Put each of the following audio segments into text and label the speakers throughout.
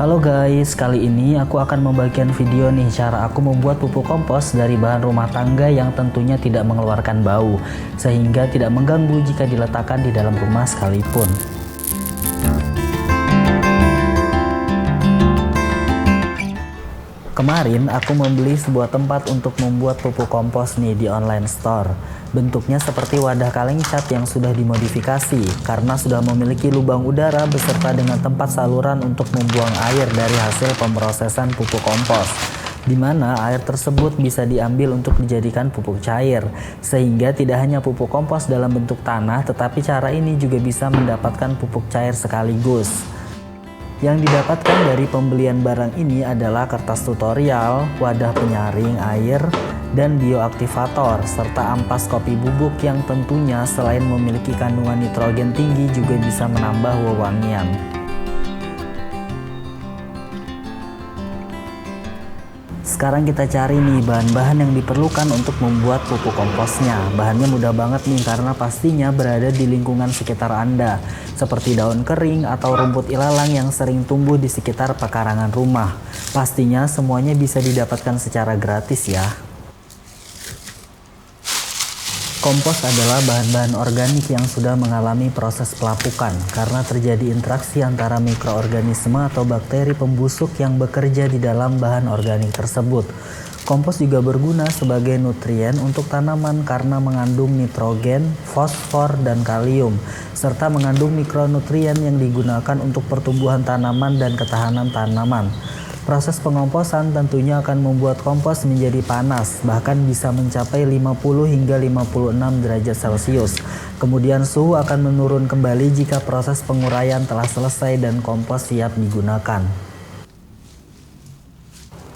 Speaker 1: Halo guys, kali ini aku akan membagikan video nih cara aku membuat pupuk kompos dari bahan rumah tangga yang tentunya tidak mengeluarkan bau, sehingga tidak mengganggu jika diletakkan di dalam rumah sekalipun. Kemarin aku membeli sebuah tempat untuk membuat pupuk kompos nih di online store. Bentuknya seperti wadah kaleng cat yang sudah dimodifikasi karena sudah memiliki lubang udara beserta dengan tempat saluran untuk membuang air dari hasil pemrosesan pupuk kompos, di mana air tersebut bisa diambil untuk dijadikan pupuk cair, sehingga tidak hanya pupuk kompos dalam bentuk tanah, tetapi cara ini juga bisa mendapatkan pupuk cair sekaligus. Yang didapatkan dari pembelian barang ini adalah kertas tutorial, wadah penyaring air, dan bioaktivator, serta ampas kopi bubuk yang tentunya selain memiliki kandungan nitrogen tinggi juga bisa menambah wewangian. Sekarang kita cari nih bahan-bahan yang diperlukan untuk membuat pupuk komposnya. Bahannya mudah banget nih karena pastinya berada di lingkungan sekitar Anda, seperti daun kering atau rumput ilalang yang sering tumbuh di sekitar pekarangan rumah. Pastinya semuanya bisa didapatkan secara gratis ya. Kompos adalah bahan-bahan organik yang sudah mengalami proses pelapukan karena terjadi interaksi antara mikroorganisme atau bakteri pembusuk yang bekerja di dalam bahan organik tersebut. Kompos juga berguna sebagai nutrien untuk tanaman karena mengandung nitrogen, fosfor, dan kalium, serta mengandung mikronutrien yang digunakan untuk pertumbuhan tanaman dan ketahanan tanaman. Proses pengomposan tentunya akan membuat kompos menjadi panas, bahkan bisa mencapai 50 hingga 56 derajat Celcius. Kemudian suhu akan menurun kembali jika proses penguraian telah selesai dan kompos siap digunakan.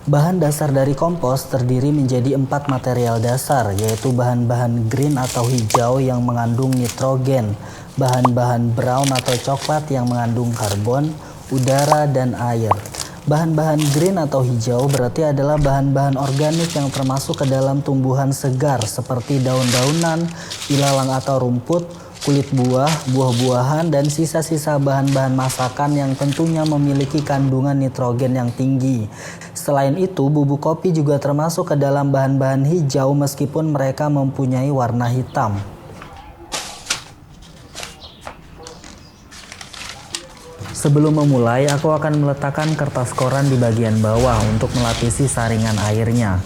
Speaker 1: Bahan dasar dari kompos terdiri menjadi 4 material dasar, yaitu bahan-bahan green atau hijau yang mengandung nitrogen, bahan-bahan brown atau coklat yang mengandung karbon, udara, dan air. Bahan-bahan green atau hijau berarti adalah bahan-bahan organik yang termasuk ke dalam tumbuhan segar seperti daun-daunan, ilalang atau rumput, kulit buah, buah-buahan, dan sisa-sisa bahan-bahan masakan yang tentunya memiliki kandungan nitrogen yang tinggi. Selain itu, bubuk kopi juga termasuk ke dalam bahan-bahan hijau meskipun mereka mempunyai warna hitam. Sebelum memulai, aku akan meletakkan kertas koran di bagian bawah untuk melapisi saringan airnya.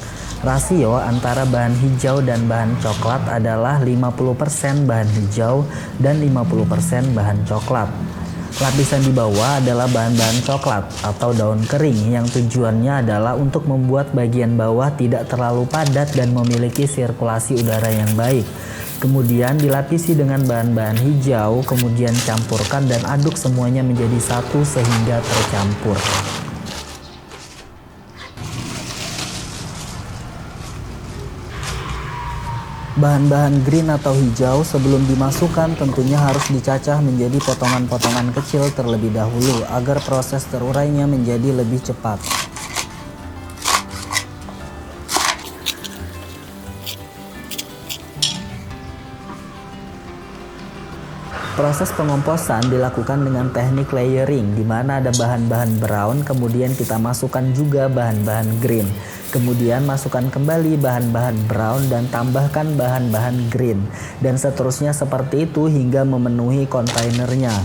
Speaker 1: Rasio antara bahan hijau dan bahan coklat adalah 50% bahan hijau dan 50% bahan coklat. Lapisan di bawah adalah bahan-bahan coklat atau daun kering yang tujuannya adalah untuk membuat bagian bawah tidak terlalu padat dan memiliki sirkulasi udara yang baik. Kemudian dilapisi dengan bahan-bahan hijau, kemudian campurkan dan aduk semuanya menjadi satu sehingga tercampur. Bahan-bahan green atau hijau sebelum dimasukkan tentunya harus dicacah menjadi potongan-potongan kecil terlebih dahulu agar proses terurainya menjadi lebih cepat. Proses pengomposan dilakukan dengan teknik layering, di mana ada bahan-bahan brown, kemudian kita masukkan juga bahan-bahan green. Kemudian masukkan kembali bahan-bahan brown dan tambahkan bahan-bahan green. Dan seterusnya seperti itu hingga memenuhi kontainernya.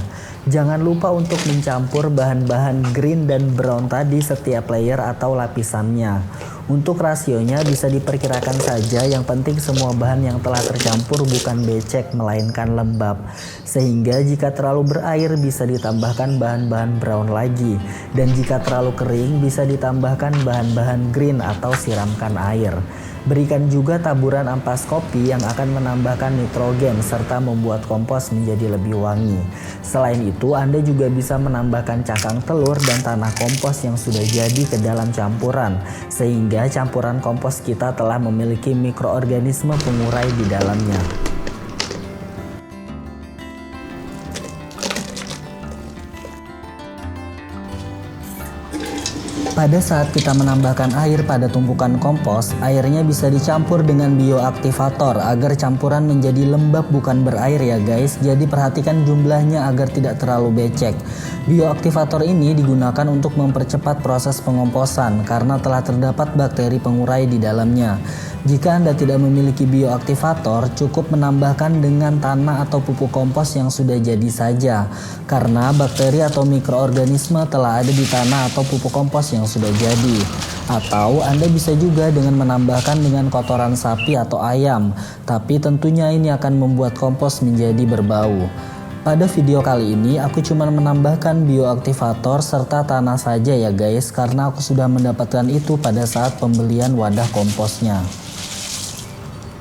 Speaker 1: Jangan lupa untuk mencampur bahan-bahan green dan brown tadi setiap layer atau lapisannya. Untuk rasionya bisa diperkirakan saja, yang penting semua bahan yang telah tercampur bukan becek melainkan lembab. Sehingga jika terlalu berair bisa ditambahkan bahan-bahan brown lagi. Dan jika terlalu kering bisa ditambahkan bahan-bahan green atau siramkan air. Berikan juga taburan ampas kopi yang akan menambahkan nitrogen serta membuat kompos menjadi lebih wangi. Selain itu, Anda juga bisa menambahkan cangkang telur dan tanah kompos yang sudah jadi ke dalam campuran, sehingga campuran kompos kita telah memiliki mikroorganisme pengurai di dalamnya. Pada saat kita menambahkan air pada tumpukan kompos, airnya bisa dicampur dengan bioaktivator agar campuran menjadi lembab bukan berair ya guys. Jadi perhatikan jumlahnya agar tidak terlalu becek. Bioaktivator ini digunakan untuk mempercepat proses pengomposan karena telah terdapat bakteri pengurai di dalamnya. Jika Anda tidak memiliki bioaktivator, cukup menambahkan dengan tanah atau pupuk kompos yang sudah jadi saja. Karena bakteri atau mikroorganisme telah ada di tanah atau pupuk kompos yang sudah jadi. Atau Anda bisa juga dengan menambahkan dengan kotoran sapi atau ayam. Tapi tentunya ini akan membuat kompos menjadi berbau. Pada video kali ini aku cuma menambahkan bioaktivator serta tanah saja ya guys, karena aku sudah mendapatkan itu pada saat pembelian wadah komposnya.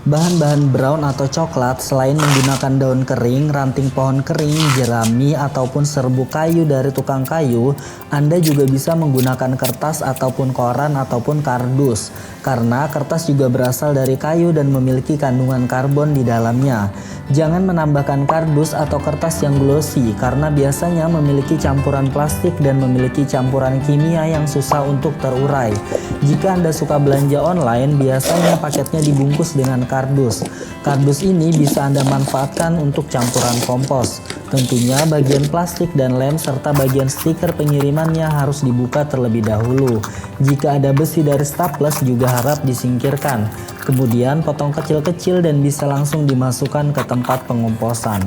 Speaker 1: Bahan-bahan brown atau coklat selain menggunakan daun kering, ranting pohon kering, jerami, ataupun serbuk kayu dari tukang kayu, Anda juga bisa menggunakan kertas ataupun koran ataupun kardus. Karena kertas juga berasal dari kayu dan memiliki kandungan karbon di dalamnya. Jangan menambahkan kardus atau kertas yang glossy karena biasanya memiliki campuran plastik dan memiliki campuran kimia yang susah untuk terurai. Jika Anda suka belanja online, biasanya paketnya dibungkus dengan kardus. Kardus ini bisa Anda manfaatkan untuk campuran kompos. Tentunya bagian plastik dan lem serta bagian stiker pengirimannya harus dibuka terlebih dahulu. Jika ada besi dari staples juga harap disingkirkan. Kemudian potong kecil-kecil dan bisa langsung dimasukkan ke tempat pengomposan.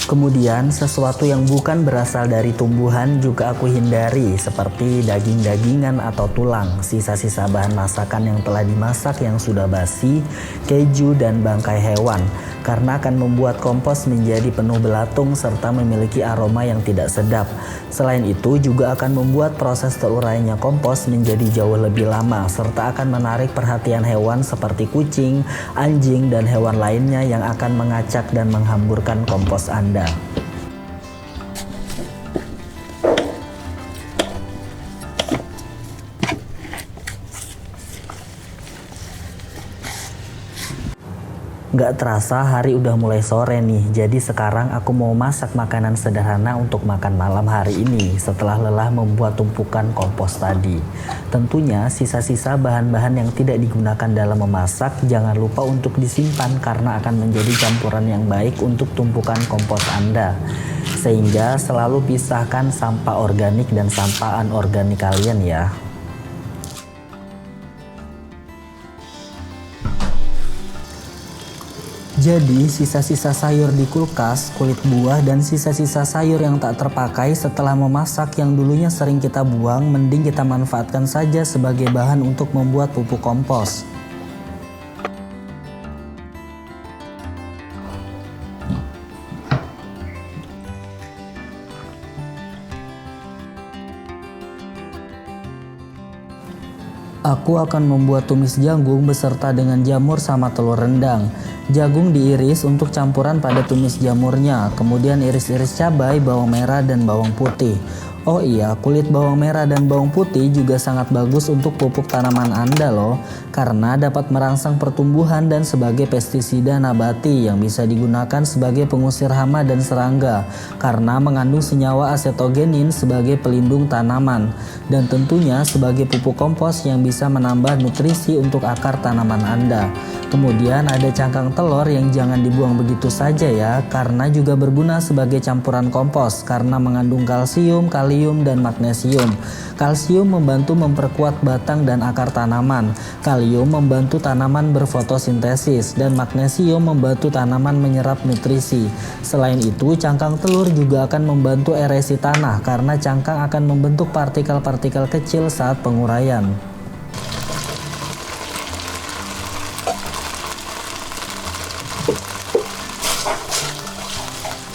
Speaker 1: Kemudian sesuatu yang bukan berasal dari tumbuhan juga aku hindari, seperti daging-dagingan atau tulang, sisa-sisa bahan masakan yang telah dimasak yang sudah basi, keju, dan bangkai hewan, karena akan membuat kompos menjadi penuh belatung serta memiliki aroma yang tidak sedap. Selain itu juga akan membuat proses terurainya kompos menjadi jauh lebih lama, serta akan menarik perhatian hewan seperti kucing, anjing, dan hewan lainnya yang akan mengacak dan menghamburkan kompos Anda. Gak terasa hari udah mulai sore nih, jadi sekarang aku mau masak makanan sederhana untuk makan malam hari ini setelah lelah membuat tumpukan kompos tadi. Tentunya sisa-sisa bahan-bahan yang tidak digunakan dalam memasak jangan lupa untuk disimpan karena akan menjadi campuran yang baik untuk tumpukan kompos Anda. Sehingga selalu pisahkan sampah organik dan sampah anorganik kalian ya. Jadi sisa-sisa sayur di kulkas, kulit buah, dan sisa-sisa sayur yang tak terpakai setelah memasak yang dulunya sering kita buang, mending kita manfaatkan saja sebagai bahan untuk membuat pupuk kompos. Aku akan membuat tumis jagung beserta dengan jamur sama telur rendang. Jagung diiris untuk campuran pada tumis jamurnya, kemudian iris-iris cabai, bawang merah, dan bawang putih. Oh iya, kulit bawang merah dan bawang putih juga sangat bagus untuk pupuk tanaman Anda loh, karena dapat merangsang pertumbuhan dan sebagai pestisida nabati yang bisa digunakan sebagai pengusir hama dan serangga, karena mengandung senyawa asetogenin sebagai pelindung tanaman, dan tentunya sebagai pupuk kompos yang bisa menambah nutrisi untuk akar tanaman Anda. Kemudian ada cangkang telur yang jangan dibuang begitu saja ya, karena juga berguna sebagai campuran kompos karena mengandung kalsium, kalium, dan magnesium. Kalsium membantu memperkuat batang dan akar tanaman, kalium membantu tanaman berfotosintesis, dan magnesium membantu tanaman menyerap nutrisi. Selain itu, cangkang telur juga akan membantu eresi tanah karena cangkang akan membentuk partikel-partikel kecil saat penguraian.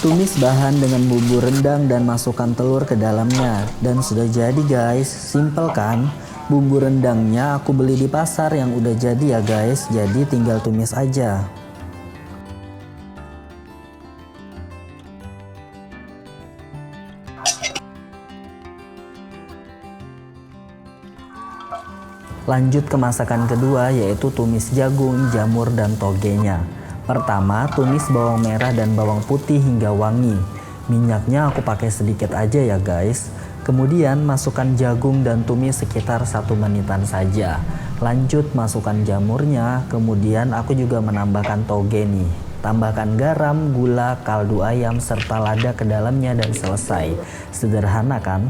Speaker 1: Tumis bahan dengan bumbu rendang dan masukkan telur ke dalamnya. Dan sudah jadi guys, simple kan? Bumbu rendangnya aku beli di pasar yang udah jadi ya guys, jadi tinggal tumis aja. Lanjut ke masakan kedua, yaitu tumis jagung, jamur, dan togenya. Pertama, tumis bawang merah dan bawang putih hingga wangi. Minyaknya aku pakai sedikit aja ya guys. Kemudian masukkan jagung dan tumis sekitar 1 menitan saja. Lanjut masukkan jamurnya, kemudian aku juga menambahkan toge nih. Tambahkan garam, gula, kaldu ayam, serta lada ke dalamnya dan selesai. Sederhana kan?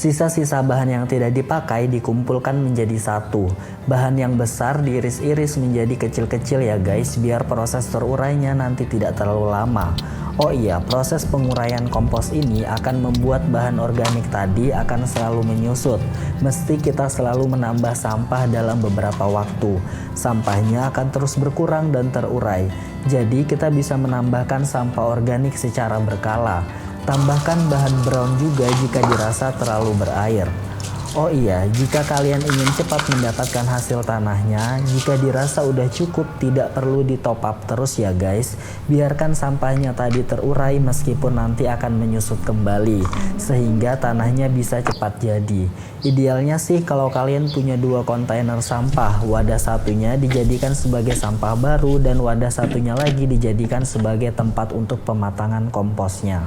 Speaker 1: Sisa-sisa bahan yang tidak dipakai dikumpulkan menjadi satu. Bahan yang besar diiris-iris menjadi kecil-kecil ya guys, biar proses terurainya nanti tidak terlalu lama. Oh iya, proses penguraian kompos ini akan membuat bahan organik tadi akan selalu menyusut. Mesti kita selalu menambah sampah dalam beberapa waktu. Sampahnya akan terus berkurang dan terurai. Jadi kita bisa menambahkan sampah organik secara berkala. Tambahkan bahan brown juga jika dirasa terlalu berair. Oh iya, jika kalian ingin cepat mendapatkan hasil tanahnya, jika dirasa udah cukup tidak perlu di top up terus ya guys. Biarkan sampahnya tadi terurai meskipun nanti akan menyusut kembali, sehingga tanahnya bisa cepat jadi. Idealnya sih kalau kalian punya 2 kontainer sampah, wadah satunya dijadikan sebagai sampah baru dan wadah satunya lagi dijadikan sebagai tempat untuk pematangan komposnya.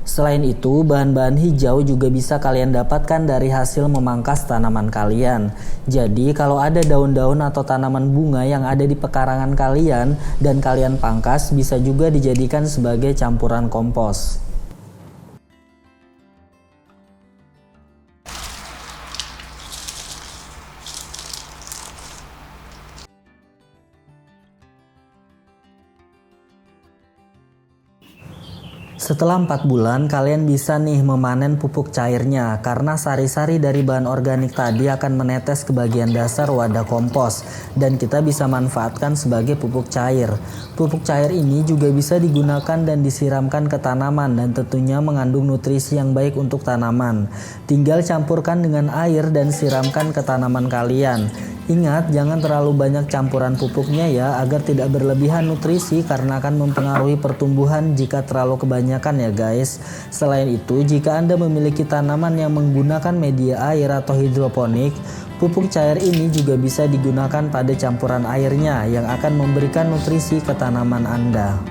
Speaker 1: Selain itu, bahan-bahan hijau juga bisa kalian dapatkan dari hasil memangkas tanaman kalian. Jadi, kalau ada daun-daun atau tanaman bunga yang ada di pekarangan kalian dan kalian pangkas, bisa juga dijadikan sebagai campuran kompos. Setelah 4 bulan, kalian bisa nih memanen pupuk cairnya karena sari-sari dari bahan organik tadi akan menetes ke bagian dasar wadah kompos dan kita bisa manfaatkan sebagai pupuk cair. Pupuk cair ini juga bisa digunakan dan disiramkan ke tanaman dan tentunya mengandung nutrisi yang baik untuk tanaman. Tinggal campurkan dengan air dan siramkan ke tanaman kalian. Ingat, jangan terlalu banyak campuran pupuknya ya, agar tidak berlebihan nutrisi karena akan mempengaruhi pertumbuhan jika terlalu kebanyakan ya guys. Selain itu, jika Anda memiliki tanaman yang menggunakan media air atau hidroponik, pupuk cair ini juga bisa digunakan pada campuran airnya yang akan memberikan nutrisi ke tanaman Anda.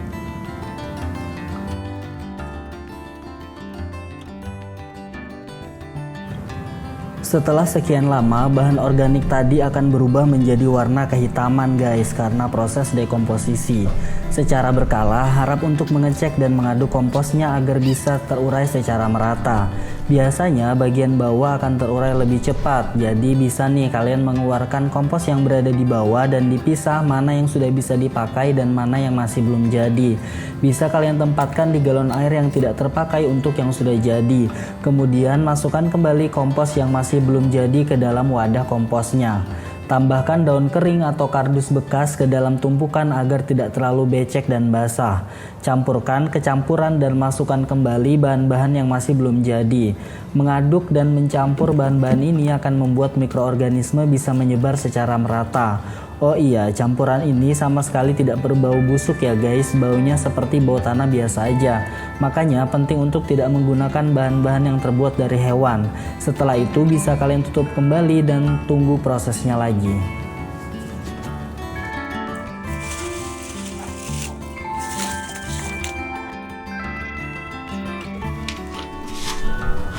Speaker 1: Setelah sekian lama, bahan organik tadi akan berubah menjadi warna kehitaman guys karena proses dekomposisi. Secara berkala, harap untuk mengecek dan mengaduk komposnya agar bisa terurai secara merata. Biasanya bagian bawah akan terurai lebih cepat, jadi bisa nih kalian mengeluarkan kompos yang berada di bawah dan dipisah mana yang sudah bisa dipakai dan mana yang masih belum jadi. Bisa kalian tempatkan di galon air yang tidak terpakai untuk yang sudah jadi. Kemudian masukkan kembali kompos yang masih belum jadi ke dalam wadah komposnya. Tambahkan daun kering atau kardus bekas ke dalam tumpukan agar tidak terlalu becek dan basah. Campurkan ke campuran dan masukkan kembali bahan-bahan yang masih belum jadi. Mengaduk dan mencampur bahan-bahan ini akan membuat mikroorganisme bisa menyebar secara merata. Oh iya, campuran ini sama sekali tidak berbau busuk ya guys, baunya seperti bau tanah biasa aja. Makanya penting untuk tidak menggunakan bahan-bahan yang terbuat dari hewan. Setelah itu bisa kalian tutup kembali dan tunggu prosesnya lagi.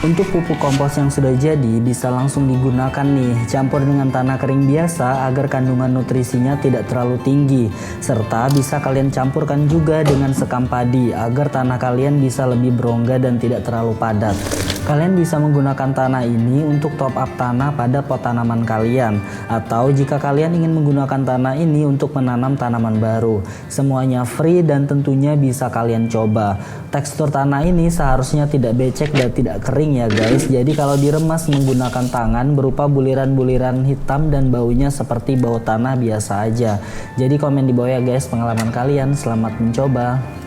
Speaker 1: Untuk pupuk kompos yang sudah jadi bisa langsung digunakan nih, campur dengan tanah kering biasa agar kandungan nutrisinya tidak terlalu tinggi, serta bisa kalian campurkan juga dengan sekam padi agar tanah kalian bisa lebih berongga dan tidak terlalu padat. Kalian bisa menggunakan tanah ini untuk top up tanah pada pot tanaman kalian, atau jika kalian ingin menggunakan tanah ini untuk menanam tanaman baru. Semuanya free dan tentunya bisa kalian coba. Tekstur tanah ini seharusnya tidak becek dan tidak kering ya guys. Jadi kalau diremas menggunakan tangan berupa buliran-buliran hitam dan baunya seperti bau tanah biasa aja. Jadi komen di bawah ya guys pengalaman kalian. Selamat mencoba.